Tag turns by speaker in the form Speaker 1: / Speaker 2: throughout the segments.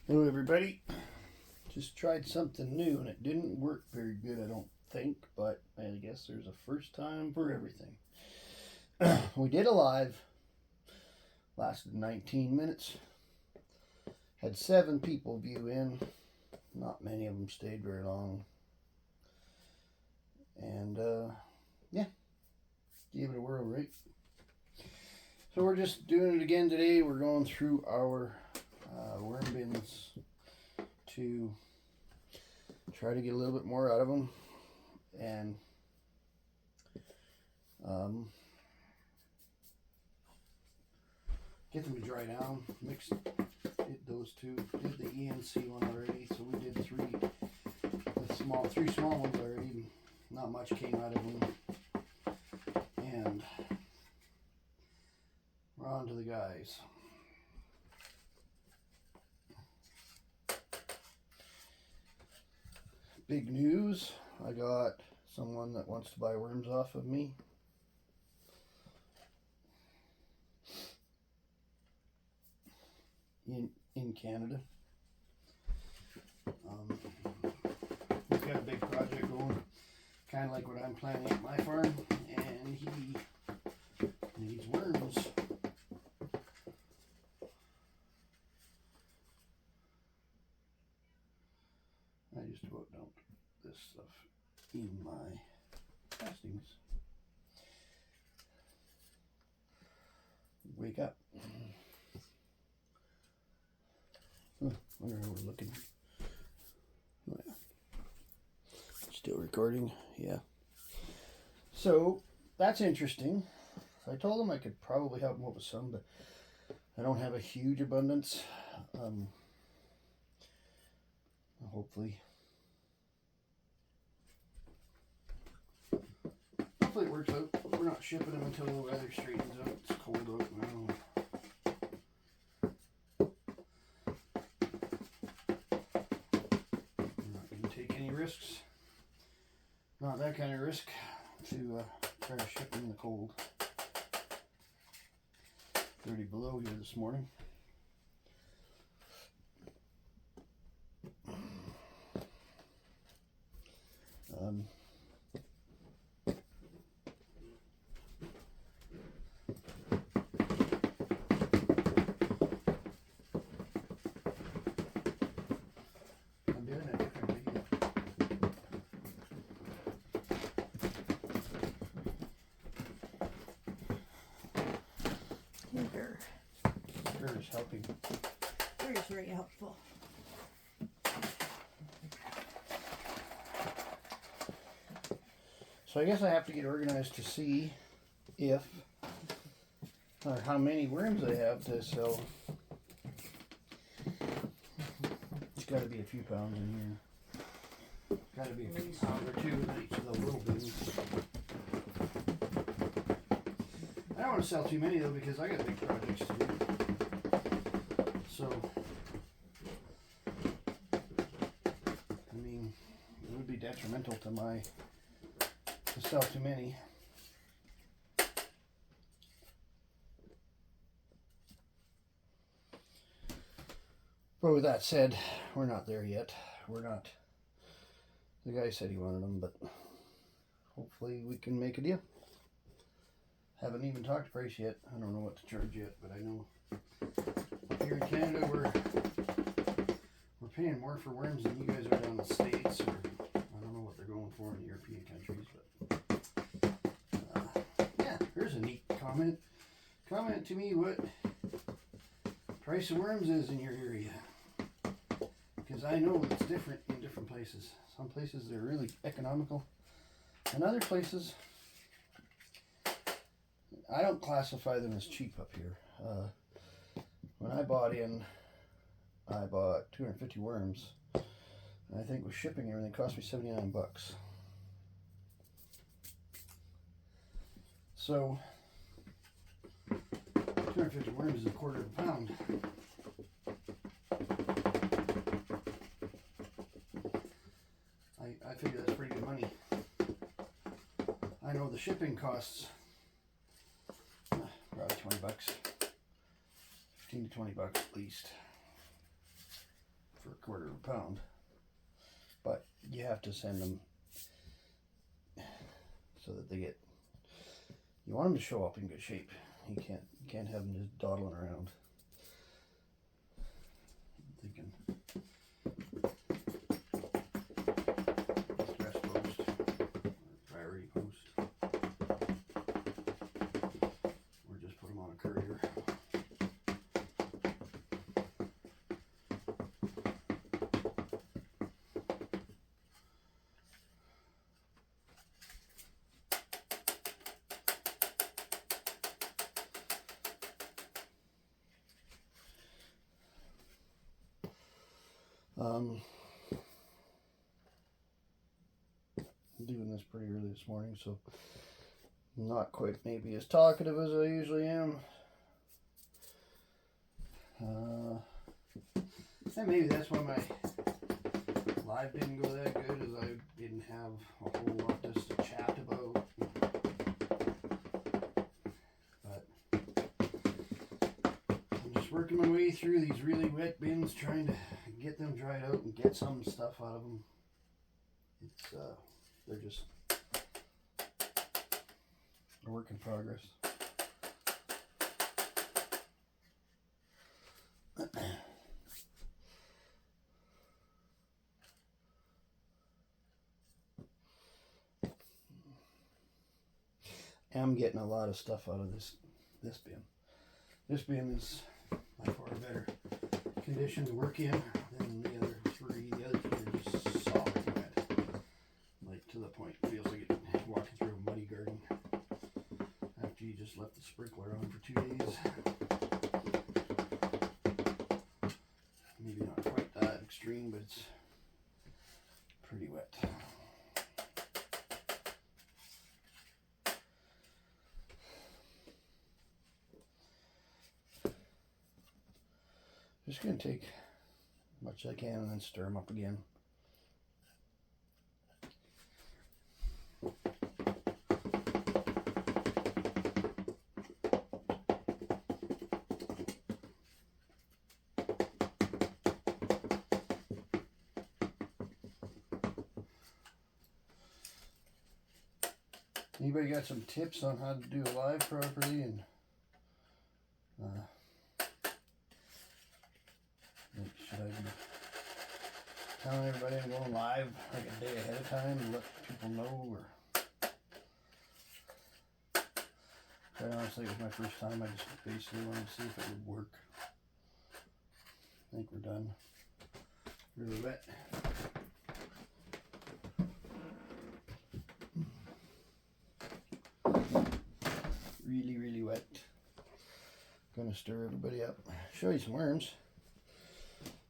Speaker 1: Hello everybody. Just tried something new and it didn't work very good, I don't think, but I guess there's a first time for everything. We did a live, lasted 19 minutes, had 7 people view in, not many of them stayed very long, and yeah, gave it a whirl, right? So we're just doing it again today. We're going through our worm bins to try to get a little bit more out of them and get them to dry down. Mix did those two. Did the ENC one already, so we did three small ones already. Not much came out of them, and we're on to the guys. Big news, I got someone that wants to buy worms off of me. In Canada. We've got a big project going, kind of like what I'm planning at my farm, and he needs worms. I just about dumped this stuff in my castings. Wake up. Where are we looking? Oh, yeah. Still recording, yeah. So that's interesting. So I told him I could probably help him out with some, but I don't have a huge abundance. Hopefully it works out. We're not shipping them until the weather straightens out. It's cold out now. I'm not going to take any risks. Not that kind of risk to try to ship them in the cold. 30 below here this morning. I'm doing it differently.
Speaker 2: Here.
Speaker 1: Sure is helping.
Speaker 2: Very, very helpful.
Speaker 1: So I guess I have to get organized to see if or how many worms I have to sell. It's got to be a few pounds in here. Got to be a pound or two in each of the little bins. I don't want to sell too many though because I got big projects to do. So, I mean, it would be detrimental to to sell too many. But with that said, we're not there yet. We're not. The guy said he wanted them, but hopefully we can make a deal. Haven't even talked price yet. I don't know what to charge yet, but I know here in Canada we're paying more for worms than you guys are down in the States, or I don't know what they're going for in the European countries, but yeah, here's a neat comment. Comment to me what price of worms is in your area, because I know it's different in different places. Some places they're really economical, and other places I don't classify them as cheap up here. When I bought in, I bought 250 worms, and I think with shipping and everything, it cost me 79 bucks. So 250 worms is a quarter of a pound. I figure that's pretty good money. I know the shipping costs probably 20 bucks, 15 to 20 bucks at least. 1/4 of a pound. But you have to send them so that they get. You want them to show up in good shape. You can't have them just dawdling around. I'm thinking express post or priority post, or just put them on a courier. I'm doing this pretty early this morning, so not quite maybe as talkative as I usually am. And maybe that's why my live didn't go that good, as I didn't have a whole lot just to chat about. But I'm just working my way through these really wet bins, trying to get them dried out and get some stuff out of them. It's they're just a work in progress. I'm getting a lot of stuff out of this bin. This bin is by far better condition to work in than the other three. The other two are just solid wet, like to the point it feels like it's walking through a muddy garden after you just left the sprinkler on for 2 days. Maybe not quite that extreme, but it's pretty wet. Just going to take as much as I can and then stir them up again. Anybody got some tips on how to do a live properly? And should I be telling everybody I'm going live like a day ahead of time and let people know? Or quite honestly, it was my first time. I just basically wanted to see if it would work. I think we're done. Really wet. Really wet. Gonna stir everybody up. Show you some worms.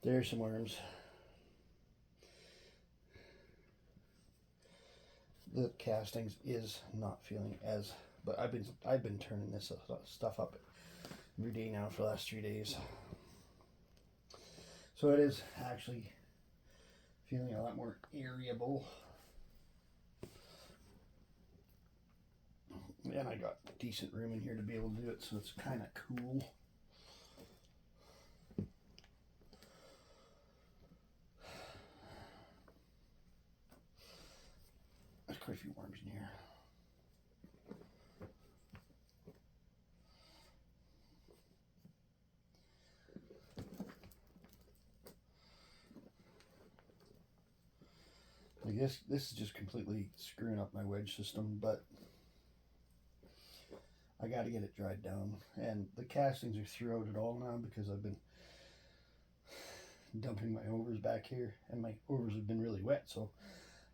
Speaker 1: There's some worms. The castings is not feeling as, but I've been turning this stuff up every day now for the last 3 days. So it is actually feeling a lot more areable. And I got decent room in here to be able to do it, so it's kind of cool. There's quite a few worms in here. I guess this is just completely screwing up my wedge system, but I got to get it dried down. And the castings are throughout it all now because I've been dumping my overs back here, and my overs have been really wet, so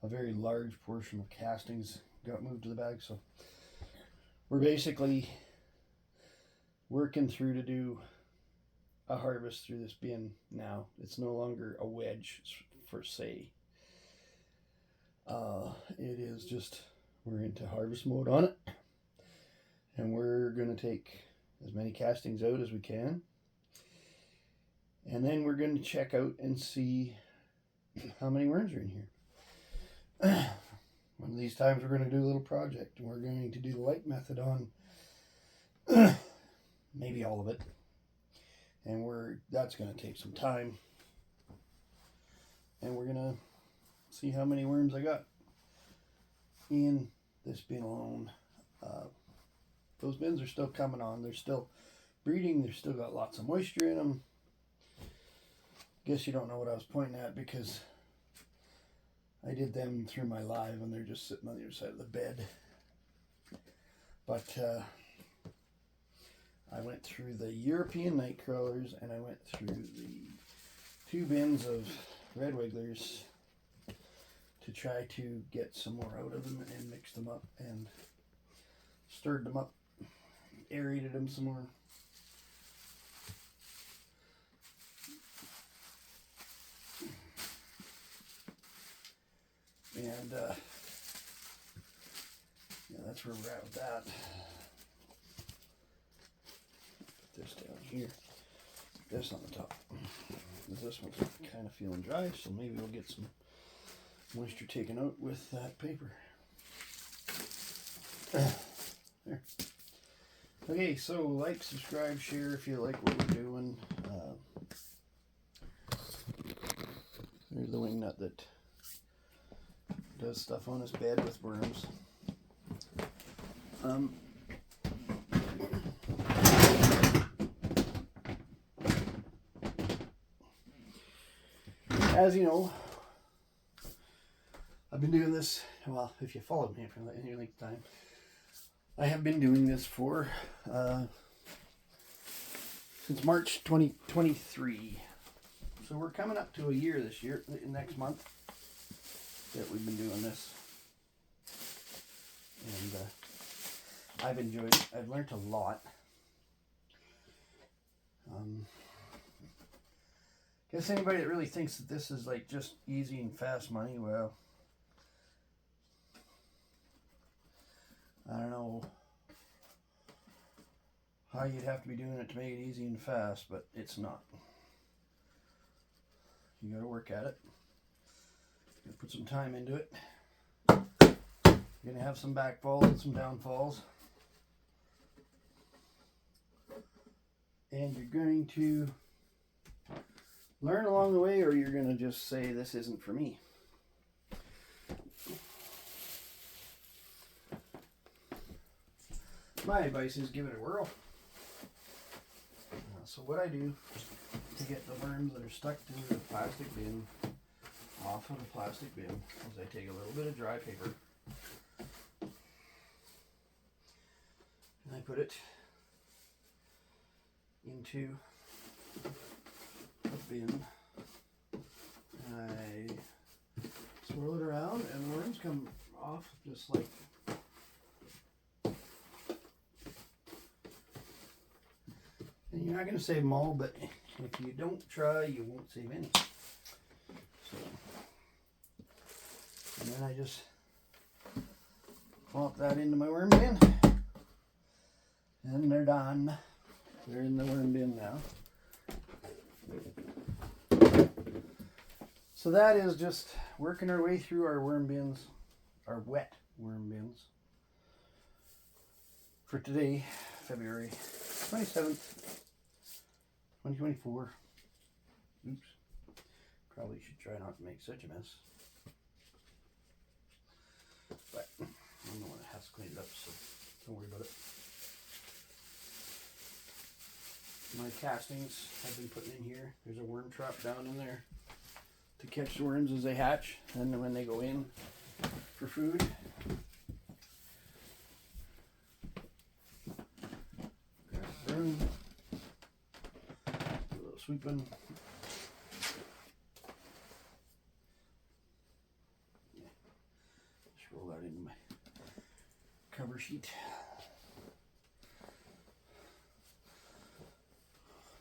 Speaker 1: a very large portion of castings got moved to the bag. So we're basically working through to do a harvest through this bin now. It's no longer a wedge per se. It is just, we're into harvest mode on it, and we're going to take as many castings out as we can, and then we're going to check out and see how many worms are in here. One of these times we're going to do a little project, and we're going to do the light method on maybe all of it, and that's going to take some time. and we're gonna see how many worms I got in this bin alone. Those bins are still coming on. They're still breeding. They've still got lots of moisture in them. Guess you don't know what I was pointing at because I did them through my live and they're just sitting on the other side of the bed. But I went through the European night crawlers and I went through the 2 bins of red wigglers to try to get some more out of them and mix them up and stirred them up, aerated them some more. And yeah, that's where we're at with that. Put this down here. This on the top. This one's kind of feeling dry, so maybe we'll get some moisture taken out with that paper. There. Okay, so like, subscribe, share if you like what we're doing. There's the wingnut that does stuff on his bed with worms. As you know, I've been doing this, well, if you followed me for any length of time, I have been doing this for since March 2023. So we're coming up to a year this year, next month, that we've been doing this. And I've enjoyed it. I've learned a lot. Guess anybody that really thinks that this is like just easy and fast money, well, I don't know how you'd have to be doing it to make it easy and fast, but it's not. You gotta work at it. You gotta put some time into it. You're gonna have some backfalls and some downfalls. And you're going to learn along the way, or you're gonna just say, this isn't for me. My advice is give it a whirl. So what I do to get the worms that are stuck to the plastic bin off of the plastic bin is I take a little bit of dry paper and I put it into a bin and I swirl it around and the worms come off just like and you're not going to save them all, but if you don't try, you won't save any. So, and then I just plop that into my worm bin. And they're done. They're in the worm bin now. So that is just working our way through our worm bins, our wet worm bins, for today, February 27th. 2024. Oops. Probably should try not to make such a mess. But I'm the one that has to clean it up, so don't worry about it. My castings I've been putting in here. There's a worm trap down in there to catch the worms as they hatch. And when they go in for food, grab a broom. Sweeping. Just roll that into my cover sheet.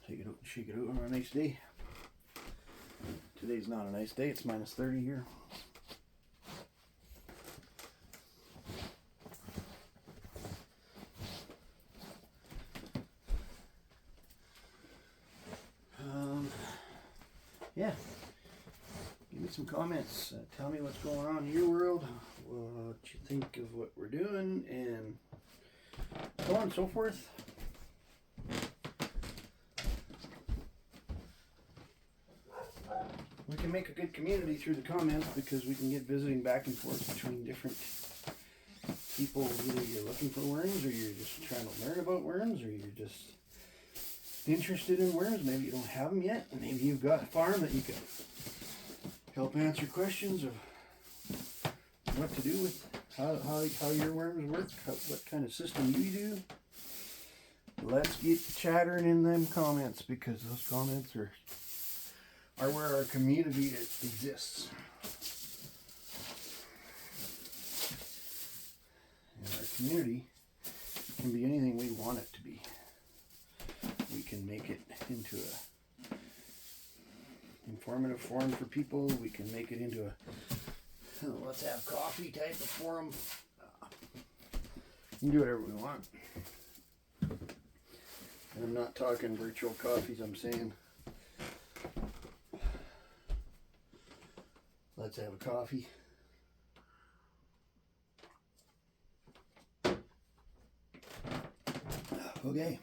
Speaker 1: Take it out and shake it out on a nice day. Today's not a nice day, it's -30 here. Yeah, give me some comments. Tell me what's going on in your world, what you think of what we're doing, and so on and so forth. we can make a good community through the comments because we can get visiting back and forth between different people. Either you're looking for worms, or you're just trying to learn about worms, or you're just interested in worms. Maybe you don't have them yet, and maybe you've got a farm that you can help answer questions of what to do with how your worms work, what kind of system you do. Let's get chattering in them comments, because those comments are where our community exists. And our community can be anything we want it to be. We can make it into a informative forum for people. We can make it into a let's have coffee type of forum. We can do whatever we want. And I'm not talking virtual coffees, I'm saying let's have a coffee. Okay.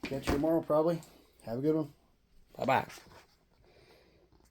Speaker 1: Catch you tomorrow probably. Have a good one. Bye-bye.